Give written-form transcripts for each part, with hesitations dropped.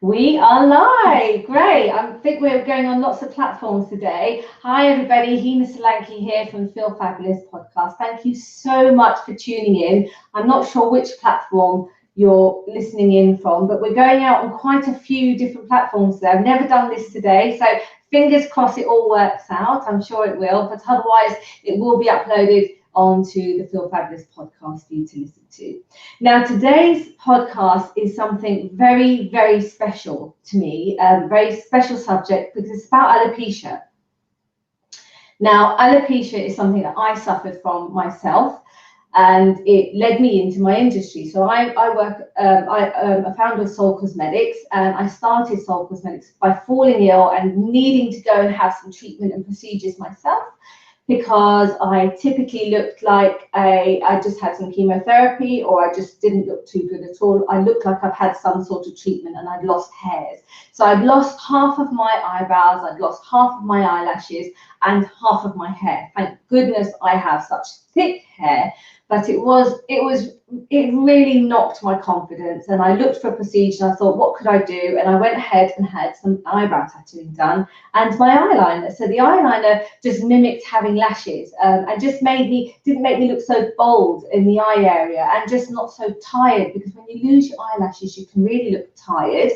We are live. Great. I think we're going on lots of platforms today. Hi, everybody. Hina Solanki here from the Feel Fabulous podcast. Thank you so much for tuning in. I'm not sure which platform you're listening in from, but we're going out on quite a few different platforms today. I've never done this today, so fingers crossed it all works out. I'm sure it will, but otherwise it will be uploaded onto the Feel Fabulous podcast for you to listen to. Now, today's podcast is something very, very special to me, a very special subject because it's about alopecia. Now, alopecia is something that I suffered from myself, and it led me into my industry. So I'm a founder of Soul Cosmetics, and I started Soul Cosmetics by falling ill and needing to go and have some treatment and procedures myself, because I typically looked like I just had some chemotherapy, or I just didn't look too good at all. I looked like I've had some sort of treatment and I'd lost hairs. So I'd lost half of my eyebrows, I'd lost half of my eyelashes and half of my hair. Thank goodness I have such thick hair, but it really knocked my confidence, and I looked for a procedure and I thought, what could I do? And I went ahead and had some eyebrow tattooing done and my eyeliner. So the eyeliner just mimicked having lashes, and just didn't make me look so bold in the eye area and just not so tired, because when you lose your eyelashes, you can really look tired.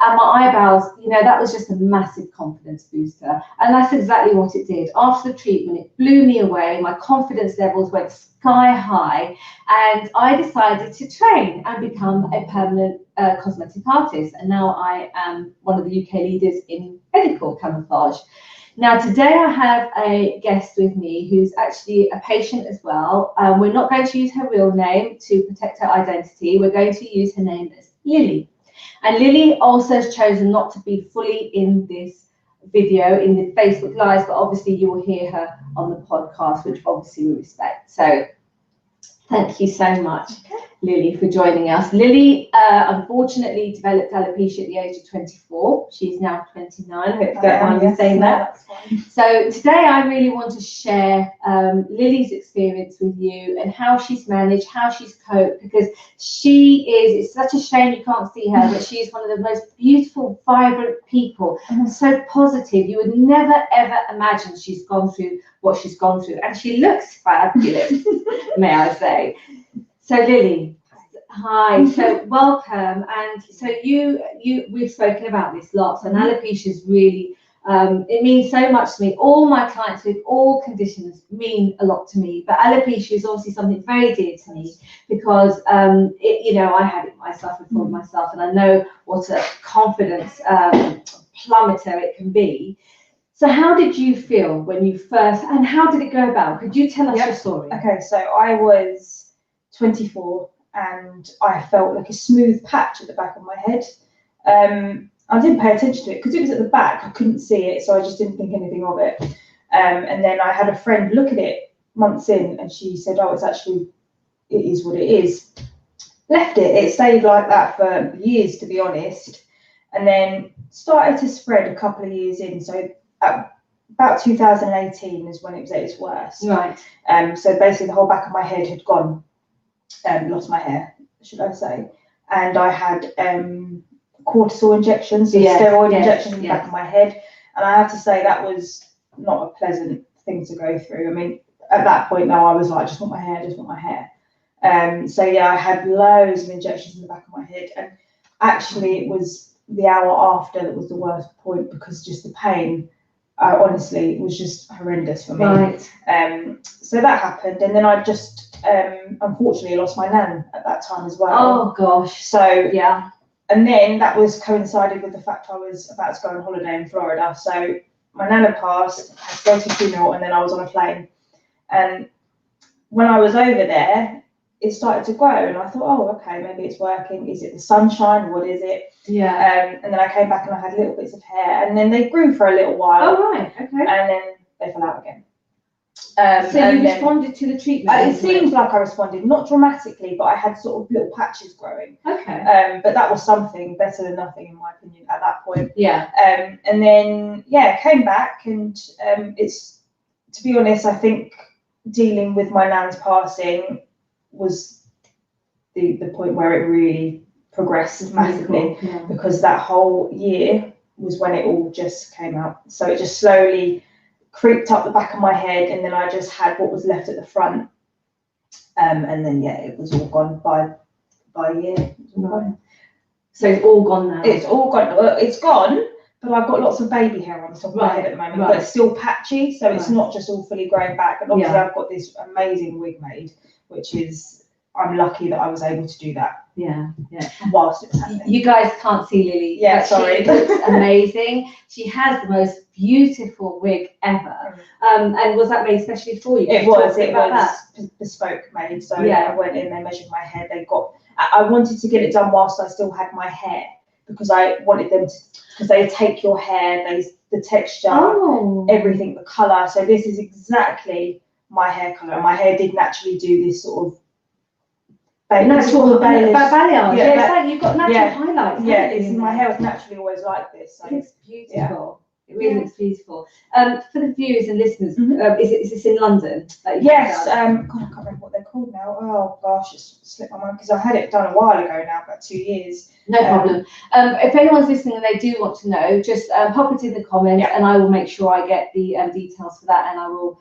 And my eyebrows, that was just a massive confidence booster. And that's exactly what it did. After the treatment, it blew me away. My confidence levels went sky high, and I decided to train and become a permanent cosmetic artist. And now I am one of the UK leaders in medical camouflage. Now, today I have a guest with me who's actually a patient as well. We're not going to use her real name to protect her identity. We're going to use her name as Lily. And Lily also has chosen not to be fully in this video, in the Facebook Lives, but obviously you will hear her on the podcast, which obviously we respect. So thank you so much, Lily, for joining us. Lily unfortunately developed alopecia at the age of 24. She's now 29. I hope you don't mind me saying that. So today I really want to share Lily's experience with you and how she's managed, how she's coped, because it's such a shame you can't see her, but she is one of the most beautiful, vibrant people, so positive. You would never, ever imagine she's gone through what she's gone through, and she looks fabulous, may I say. So Lily, hi, so welcome. And so we've spoken about this lots, and alopecia is really, it means so much to me. All my clients with all conditions mean a lot to me, but alopecia is obviously something very dear to me, because I suffered from it myself, and I know what a confidence plummeter it can be. So how did you feel when you first, and how did it go about? Could you tell us your story? Okay, so I was 24 and I felt like a smooth patch at the back of my head. I didn't pay attention to it because it was at the back. I couldn't see it, so I just didn't think anything of it. And then I had a friend look at it months in, and she said, "Oh, it is what it is." Left it. It stayed like that for years, to be honest, and then started to spread a couple of years in. So about 2018 is when it was at its worst. Right. So basically the whole back of my head had gone, lost my hair, should I say. And I had cortisol injections, steroid injections in the back of my head. And I have to say that was not a pleasant thing to go through. I mean, at that point though, I was like, just want my hair, just want my hair. So yeah, I had loads of injections in the back of my head. And actually it was the hour after that was the worst point, because just the pain, honestly, it was just horrendous for me. Right. So that happened, and then I just unfortunately lost my nan at that time as well. Oh gosh. So yeah. And then that was coincided with the fact I was about to go on holiday in Florida. So my nana passed, I had to go to a funeral, and then I was on a plane. And when I was over there, it started to grow, and I thought, oh, okay, maybe it's working. Is it the sunshine? What is it? Yeah. And then I came back and I had little bits of hair, and then they grew for a little while. Oh, right. Okay. And then they fell out again. So you responded to the treatment? It seemed like I responded, not dramatically, but I had sort of little patches growing. Okay. But that was something better than nothing, in my opinion, at that point. Yeah. And then, came back, and it's, to be honest, I think dealing with my nan's passing was the point where it really progressed massively, because that whole year was when it all just came out. So it just slowly creeped up the back of my head, and then I just had what was left at the front, and then it was all gone by a year. Right. So it's all gone now. It's all gone. It's gone, but I've got lots of baby hair on the top of my head at the moment, but it's still patchy, so it's not just all fully growing back. And obviously I've got this amazing wig made, which is, I'm lucky that I was able to do that. Yeah. Whilst it was happening. You guys can't see Lily. Yeah, sorry. She looks amazing. She has the most beautiful wig ever. And was that made especially for you? It was bespoke made. So I went in, they measured my head. I wanted to get it done whilst I still had my hair, because I wanted them to, because they take your hair, the texture, everything, the colour. So this is exactly my hair colour. My hair did naturally do this sort of natural balayage. It's like you've got natural highlights. My hair was naturally always like this. So. It looks beautiful. It really looks beautiful. For the viewers and listeners, is this in London? Yes. God, I can't remember what they're called now. Oh gosh, it's slipped my mind, because I had it done a while ago now, about 2 years. No problem. If anyone's listening and they do want to know, just pop it in the comments, and I will make sure I get the details for that, and I will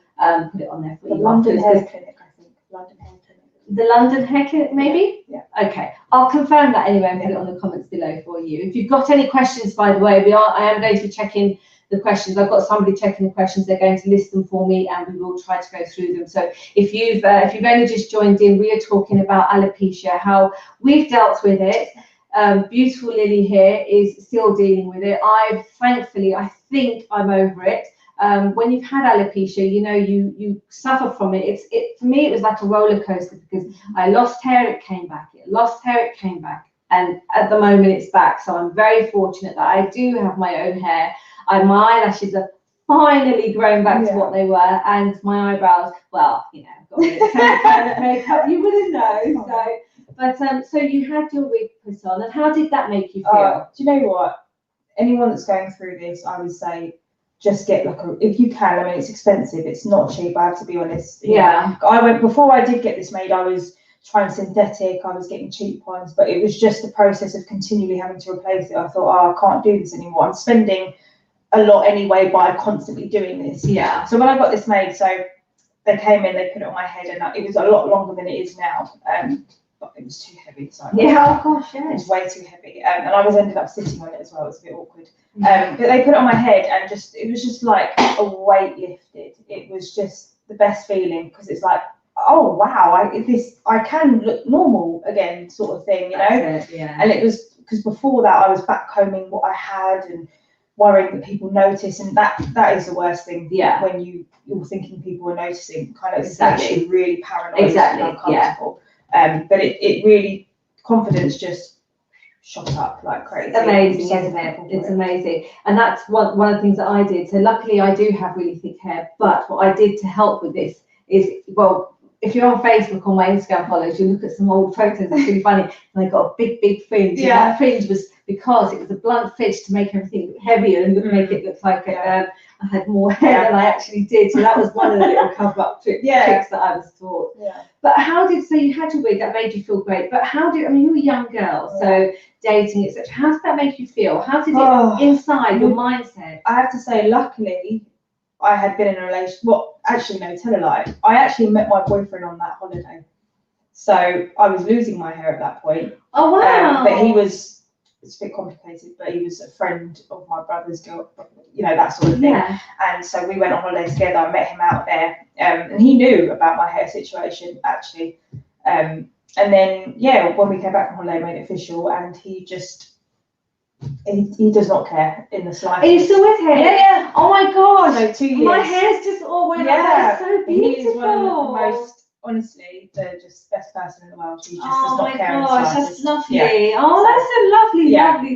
put it on there for you. London Hair Clinic, I think. London Hair Clinic. The London Hair Clinic, maybe? Yeah. Okay. I'll confirm that anyway and put it on the comments below for you. If you've got any questions, by the way, I am going to be checking the questions. I've got somebody checking the questions. They're going to list them for me, and we will try to go through them. So if you've only just joined in, we are talking about alopecia, how we've dealt with it. Beautiful Lily here is still dealing with it. Thankfully, I think I'm over it. When you've had alopecia, you suffer from it. For me, it was like a roller coaster, because I lost hair, it came back. It lost hair, it came back. And at the moment it's back. So I'm very fortunate that I do have my own hair. My eyelashes are finally grown back to what they were. And my eyebrows, well, I've got a bit of makeup, you wouldn't know. So you had your wig put on, and how did that make you feel? Do you know what? Anyone that's going through this, I would say, just get if you can. I mean, it's expensive. It's not cheap. I have to be honest. Before I did get this made, I was trying synthetic. I was getting cheap ones, but it was just the process of continually having to replace it. I thought, I can't do this anymore. I'm spending a lot anyway by constantly doing this. Yeah. So when I got this made, so they came in, they put it on my head, and it was a lot longer than it is now. But it was too heavy. So oh gosh, it was way too heavy, and I ended up sitting on it as well. It was a bit awkward. But they put it on my head, and it was just like a weight lifted. It was just the best feeling, because it's like, oh wow, I can look normal again, sort of thing, And it was because before that I was backcombing what I had and worrying that people notice, and that is the worst thing. When you're thinking people are noticing, kind of, it's actually really paranoid and uncomfortable. But it really, confidence just shot up like crazy. Amazing, isn't it? It's amazing. And that's one of the things that I did. So luckily I do have really thick hair, but what I did to help with this is, if you're on Facebook or my Instagram follows, you look at some old photos, it's really funny, and I got a big fringe. And that fringe was because it was a blunt fringe to make everything heavier and make it look like I had more hair than I actually did. So that was one of the little cover-up tricks that I was taught. But so you had your wig, that made you feel great. But you were a young girl, so dating, etc. How did that make you feel? How did it inside your mindset? I have to say, luckily, I had been in a relationship. Well, actually, no, tell a lie. I actually met my boyfriend on that holiday. So I was losing my hair at that point. Oh, wow. But he was, it's a bit complicated, but he was a friend of my brother's girl, that sort of thing. And so we went on holiday together. I met him out there. And he knew about my hair situation, actually. And then, when we came back from holiday, made it official, and he just, he does not care in the slightest. Are you still with him? Yeah. Oh my gosh. So 2 years. My hair's just all went up. That's so beautiful. He is one of the most, honestly, the just best person in the world. He just does not care. Oh my gosh, that's lovely. Oh, that's a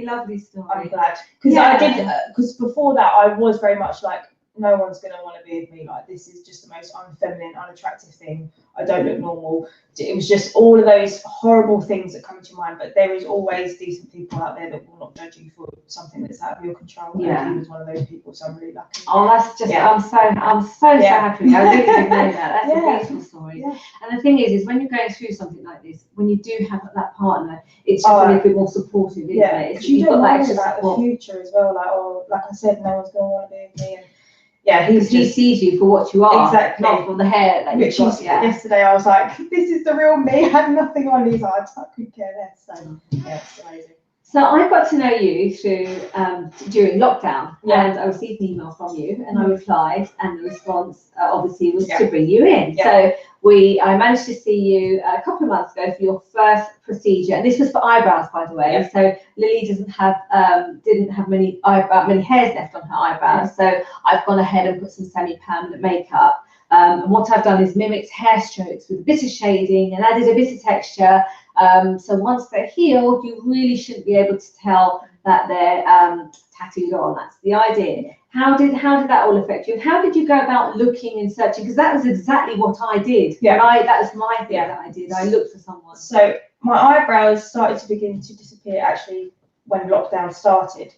lovely story. I'm glad, because I did, because before that I was very much like no one's going to want to be with me. Like, this is just the most unfeminine, unattractive thing. I don't look normal. It was just all of those horrible things that come to your mind. But there is always decent people out there that will not judge you for something that's out of your control. Yeah. And he was one of those people, so I'm really lucky. Oh, that's just, I'm so happy. I really didn't know that. That's a beautiful story. Yeah. And the thing is when you're going through something like this, when you do have that partner, it's just a little bit more supportive, isn't it? Because you don't worry about the future as well. Like I said, no one's going to want to be with me. And yeah, he sees you for what you are, exactly, not for the hair that you've got. Yeah. Yesterday I was like, this is the real me. I had nothing on. He's like, I could care less. So yeah, it's amazing. So I got to know you through during lockdown, and I received an email from you, and I replied, and the response obviously was to bring you in. So I managed to see you a couple of months ago for your first procedure, and this was for eyebrows, by the way. So Lily didn't have many hairs left on her eyebrows, so I've gone ahead and put some semi-permanent makeup. And what I've done is mimicked hair strokes with a bit of shading and added a bit of texture. So once they're healed, you really shouldn't be able to tell that they're tattooed on. That's the idea. How did that all affect you? And how did you go about looking and searching? Because that was exactly what I did. Yeah. That was my thing that I did. I looked for someone. So my eyebrows started to begin to disappear actually when lockdown started.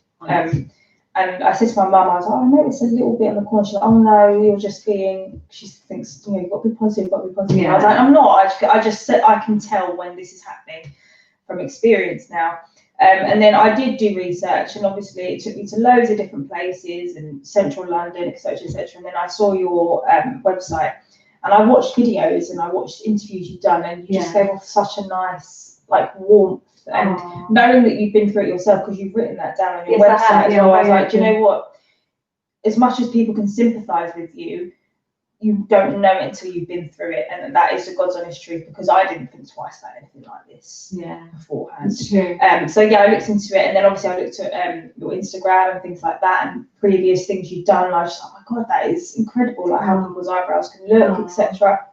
And I said to my mum, I was like, I noticed a little bit on the corner. She's like, oh no, you're just being, she thinks, you've got to be positive, you've got to be positive. Yeah. I was like, I'm not. I just said, I can tell when this is happening from experience now. And then I did do research, and obviously it took me to loads of different places and central London, etc., etc. And then I saw your website, and I watched videos and I watched interviews you've done, and you just gave off such a nice, warmth. And knowing that you've been through it yourself, because you've written that down on your website as well, I was like, do you know what? As much as people can sympathise with you, you don't know it until you've been through it, and that is the God's honest truth. Because I didn't think twice about anything like this beforehand. It's true. So I looked into it, and then obviously I looked at your Instagram and things like that, and previous things you've done. And I was just like, oh my God, that is incredible! Like how people's eyebrows can look, etc.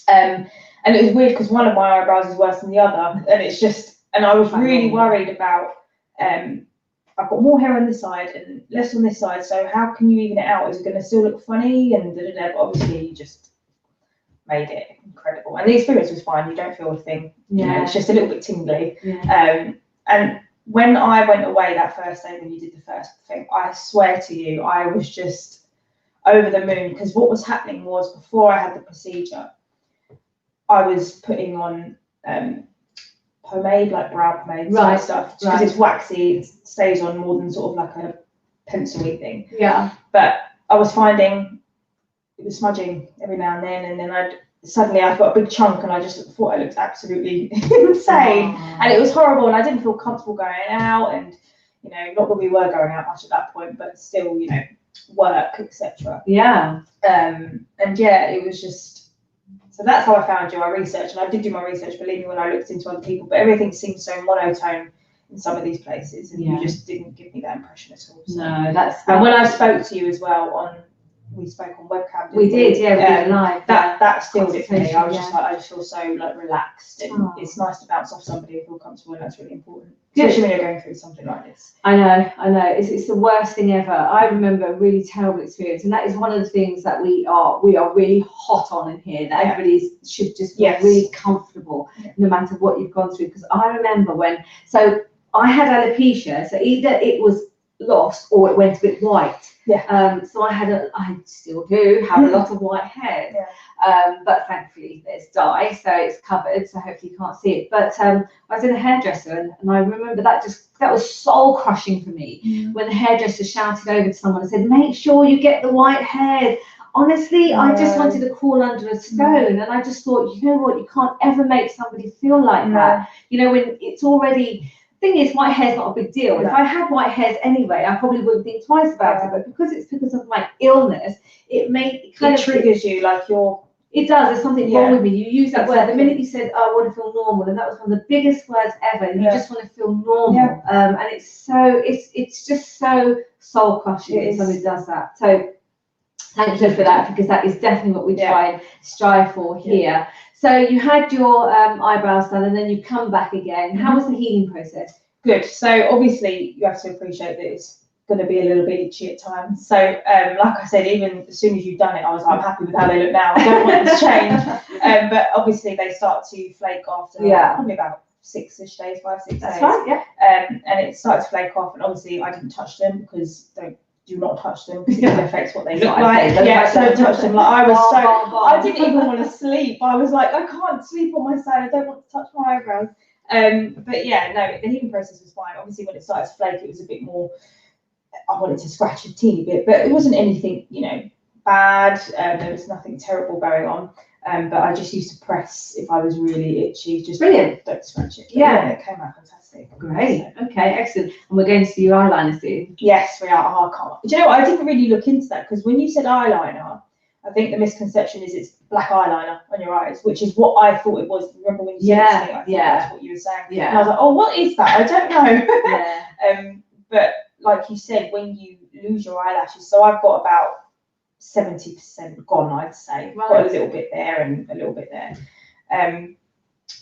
And it was weird because one of my eyebrows is worse than the other, and it's just. And I was really worried about, I've got more hair on this side and less on this side, so how can you even it out? Is it going to still look funny? And but obviously you just made it incredible. And the experience was fine. You don't feel a thing. Yeah. You know, it's just a little bit tingly. Yeah. And when I went away that first day when you did the first thing, I swear to you, I was just over the moon. Because what was happening was, before I had the procedure, I was putting on pomade, like brow pomade and stuff, because it's waxy, it stays on more than sort of like a pencil-y thing. Yeah. But I was finding it was smudging every now and then I've got a big chunk, and I just thought I looked absolutely insane. And it was horrible, and I didn't feel comfortable going out, and not that we were going out much at that point, but still, work, etc. Yeah. And it was just. So that's how I found you. I researched, and I did do my research, believe me, when I looked into other people, but everything seemed so monotone in some of these places, and you just didn't give me that impression at all. So. No, that's. And when I spoke to you as well we spoke on webcam. We did, we did live. That stilled it for me. I was just like, I just feel so relaxed, and it's nice to bounce off somebody and feel comfortable, and that's really important. Especially when you're going through something like this. I know. It's the worst thing ever. I remember a really terrible experience, and that is one of the things that we are really hot on in here. That everybody should just feel really comfortable, no matter what you've gone through. Because I remember so I had alopecia, so either it was lost or it went a bit white. Yeah. So I still do have a lot of white hair. Yeah. But thankfully there's dye, so it's covered, so hopefully you can't see it. But I was in a hairdresser, and I remember that was soul crushing for me when the hairdresser shouted over to someone and said, make sure you get the white hair. Honestly, I just wanted to crawl under a stone, and I just thought, you know what, you can't ever make somebody feel like that. When it's already. Thing is, white hair's not a big deal. No. If I had white hairs anyway, I probably wouldn't think twice about it. But because of my illness, it triggers you, like it does. There's something wrong with me. You use that word the minute you said, "I want to feel normal," and that was one of the biggest words ever. And you just want to feel normal, and it's just so soul crushing if somebody does that. So thank you for that, because that is definitely what we try and strive for here. So you had your eyebrows done, and then you come back again. How was the healing process? Good. So obviously you have to appreciate that it's going to be a little bit itchy at times. So like I said, even as soon as you've done it, I was like, I'm happy with how they look now. I don't want them to change. But obviously they start to flake after probably about 6-ish days, 5-6 days. That's right, yeah. And it started to flake off, and obviously I didn't touch them because do not touch them because it affects what they look like. Yeah, don't touch them. Like I didn't even want to sleep. I was like, I can't sleep on my side. I don't want to touch my eyebrows. But yeah, no, the healing process was fine. Obviously, when it started to flake, it was a bit more. I wanted to scratch a teeny bit, but it wasn't anything, bad. There was nothing terrible going on. But I just used to press if I was really itchy. Just brilliant. Don't scratch it. Yeah, it came out fantastic. Great. So. Okay, excellent. And we're going to do your eyeliner soon. Yes, we are. Oh, I can't. Do you know what? I didn't really look into that because when you said eyeliner, I think the misconception is it's black eyeliner on your eyes, which is what I thought it was. Remember when you said it to me? I thought that's what you were saying. Yeah. And I was like, oh, what is that? I don't know. Yeah. But like you said, when you lose your eyelashes, so I've got about 70% gone, I'd say. Right. Got a little bit there and a little bit there.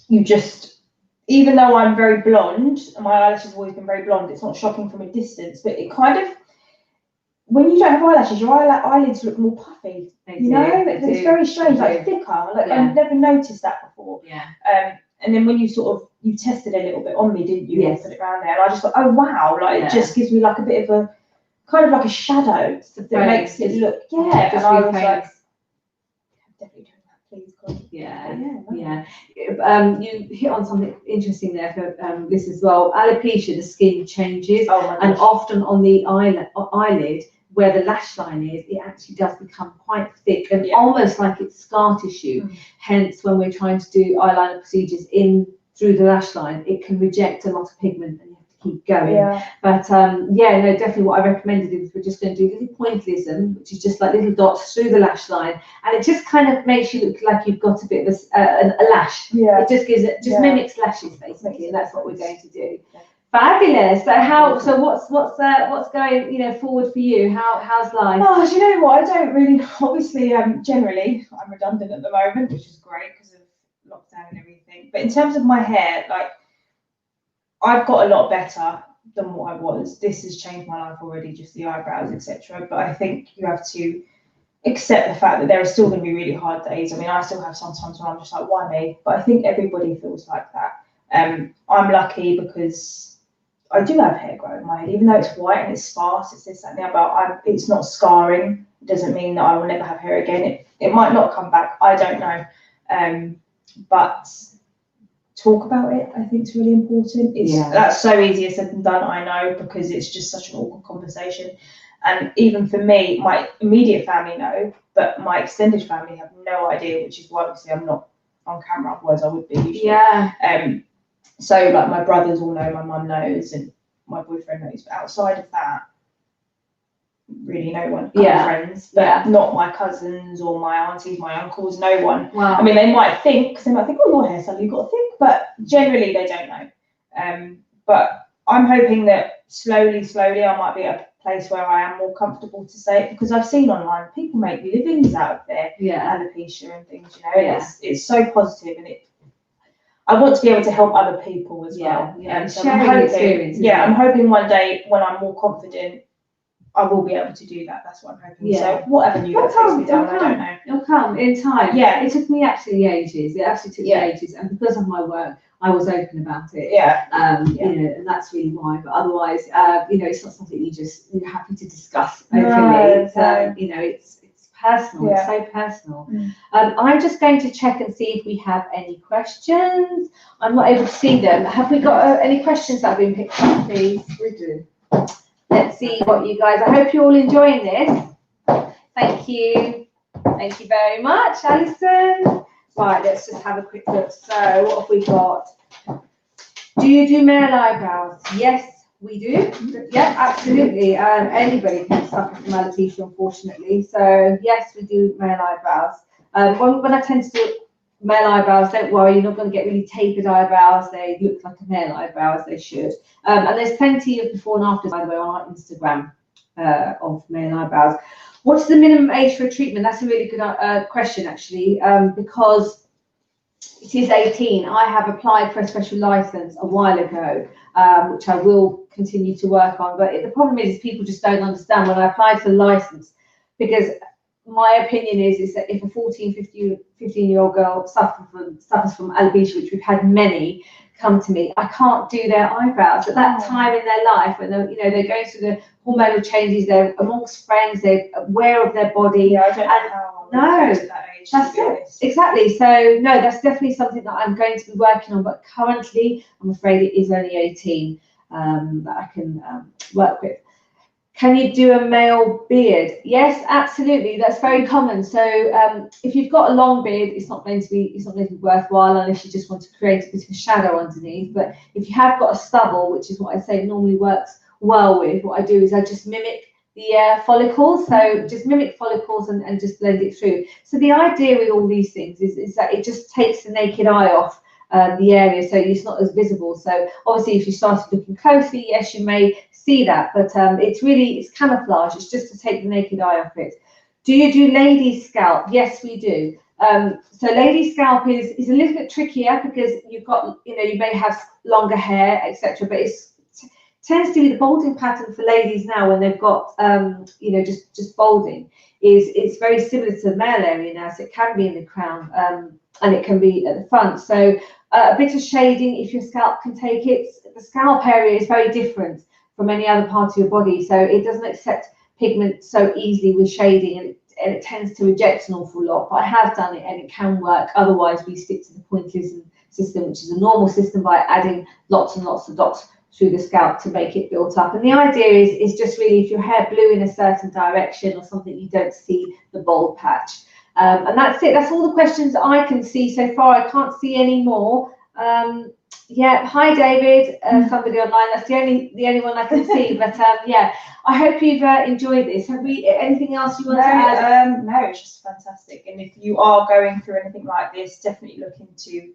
You just, even though I'm very blonde, and my eyelashes have always been very blonde, it's not shocking from a distance, but it kind of, when you don't have eyelashes, your eyelids look more puffy. It's very strange, like thicker. Like I've never noticed that before. Yeah. And then when you you tested a little bit on me, didn't you? Yes. Put it around there, and I just thought, oh wow, it just gives me like a bit of a kind of like a shadow that makes it look. Yeah. And I was like, definitely doing that, please, God. Yeah. You hit on something interesting there for this as well. Alopecia, the skin changes, and often on the eyelid where the lash line is, it actually does become quite thick and almost like it's scar tissue. Hence, when we're trying to do eyeliner procedures in through the lash line, it can reject a lot of pigment and you have to keep going. But definitely what I recommended is we're just going to do little pointillism, which is just like little dots through the lash line, and it just kind of makes you look like you've got a bit of a lash. It just gives it, mimics lashes basically, and that's what we're going to do. Fabulous. So what's going forward for you? How's life? Oh, do you know what? I don't really. Obviously, generally, I'm redundant at the moment, which is great because of lockdown and everything. But in terms of my hair, like I've got a lot better than what I was. This has changed my life already, just the eyebrows, etc. But I think you have to accept the fact that there are still going to be really hard days. I mean, I still have sometimes when I'm just like, why me? But I think everybody feels like that. I'm lucky because I do have hair growing in my head, even though it's white and it's sparse, it's this, that, and the other. It's not scarring. It doesn't mean that I will never have hair again. It might not come back. I don't know. But talk about it, I think, is really important. That's so easier said than done, I know, because it's just such an awkward conversation. And even for me, my immediate family know, but my extended family have no idea, which is why obviously I'm not on camera, otherwise I would be usually. So like my brothers all know, my mum knows, and my boyfriend knows. But outside of that, really no one. Friends, but not my cousins or my aunties, my uncles, no one. Wow. I mean, they might think, oh, your hair suddenly got thick, but generally they don't know. But I'm hoping that slowly, I might be at a place where I am more comfortable to say it, because I've seen online people make livings out of their alopecia and things. It's so positive, and I want to be able to help other people as well. So I'm hoping one day when I'm more confident, I will be able to do that. That's what I'm hoping. So whatever you takes me down, I don't know. It'll come in time. It took me absolutely ages. It absolutely took me ages, and because of my work, I was open about it. And that's really why. But otherwise, it's not something you're happy to discuss openly. It's personal. It's so personal. I'm just going to check and see if we have any questions. I'm not able to see them. Have we got any questions that have been picked up, please? We do. Let's see what you guys. I hope you're all enjoying this. Thank you. Thank you very much, Alison. Right, let's just have a quick look. So, what have we got? Do you do male eyebrows? Yes, we do. Yeah, absolutely. Anybody can suffer from alopecia, unfortunately. So, yes, we do male eyebrows. When I tend to do male eyebrows, don't worry, you're not going to get really tapered eyebrows. They look like a male eyebrow, as they should. And there's plenty of before and afters, by the way, on our Instagram of male eyebrows. What's the minimum age for a treatment? That's a really good question, actually, because it is 18. I have applied for a special license a while ago, which I will continue to work on. But the problem is people just don't understand when I applied for the license, because my opinion is that if a 14, 15-year-old girl suffers from alopecia, which we've had many come to me, I can't do their eyebrows at that time in their life when they're going through the hormonal changes, they're amongst friends, they're aware of their body. Yeah, I don't know how. No, to that age, that's it. Exactly. So no, that's definitely something that I'm going to be working on. But currently, I'm afraid it is only 18 that I can work with. Can you do a male beard? Yes, absolutely. That's very common. So if you've got a long beard, it's not going to be worthwhile unless you just want to create a bit of a shadow underneath. But if you have got a stubble, which is what I say normally works well with, what I do is I just mimic the follicles. So just mimic follicles and just blend it through. So the idea with all these things is that it just takes the naked eye off the area, so it's not as visible. So obviously if you started looking closely, yes, you may see that, but it's camouflage. It's just to take the naked eye off it. Do you do lady scalp? Yes, we do. So lady scalp is a little bit trickier because you've got, you may have longer hair, etc. But it tends to be the balding pattern for ladies now when they've got, just balding. It's very similar to the male area now. So it can be in the crown and it can be at the front. So a bit of shading if your scalp can take it. The scalp area is very different from any other part of your body, so it doesn't accept pigment so easily with shading, and it tends to reject an awful lot. But I have done it and it can work. Otherwise we stick to the pointillism system, which is a normal system, by adding lots and lots of dots through the scalp to make it built up. And the idea is just really, if your hair blew in a certain direction or something, you don't see the bald patch. And that's it. That's all the questions I can see so far. I can't see any more. Yeah, hi David, somebody online. That's the only one I can see. But yeah, I hope you've enjoyed this. Have we anything else you want to add? No, it's just fantastic. And if you are going through anything like this, definitely look into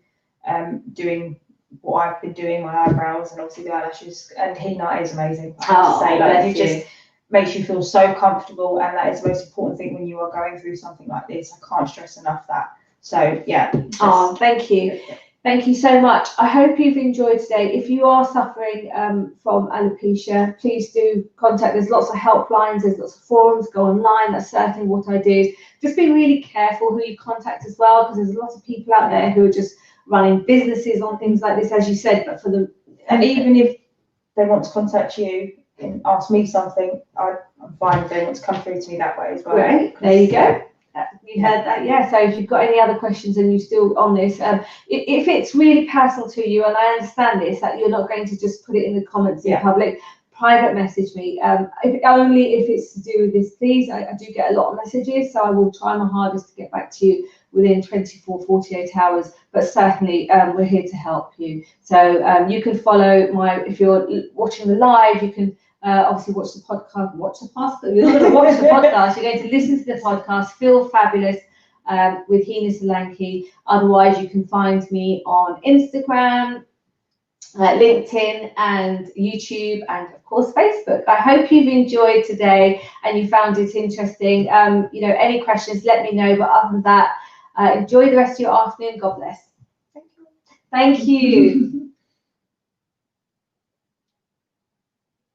doing what I've been doing, my eyebrows and obviously the eyelashes. And henna is amazing. I have to say, like, it just makes you feel so comfortable, and that is the most important thing when you are going through something like this. I can't stress enough that. So yeah. Thank you. Thank you so much. I hope you've enjoyed today. If you are suffering from alopecia, please do contact. There's lots of helplines, there's lots of forums, go online. That's certainly what I do. Just be really careful who you contact as well, because there's a lot of people out there who are just running businesses on things like this, as you said, but for them. And even if they want to contact you and ask me something, I'm fine if they want to come through to me that way as well. Right, there you go. You heard that, yeah. So if you've got any other questions and you're still on this, if it's really personal to you, and I understand this, that you're not going to just put it in the comments in public, private message me. Only if it's to do with this, please. I do get a lot of messages, so I will try my hardest to get back to you within 24, 48 hours. But certainly, we're here to help you. So you can follow if you're watching the live, you can obviously watch the podcast. You're not going to watch the podcast. You're going to listen to the podcast. Feel Fabulous with Hina Solanki. Otherwise, you can find me on Instagram, LinkedIn, and YouTube, and of course Facebook. I hope you've enjoyed today and you found it interesting. Any questions, let me know. But other than that, enjoy the rest of your afternoon. God bless. Thank you. Thank you.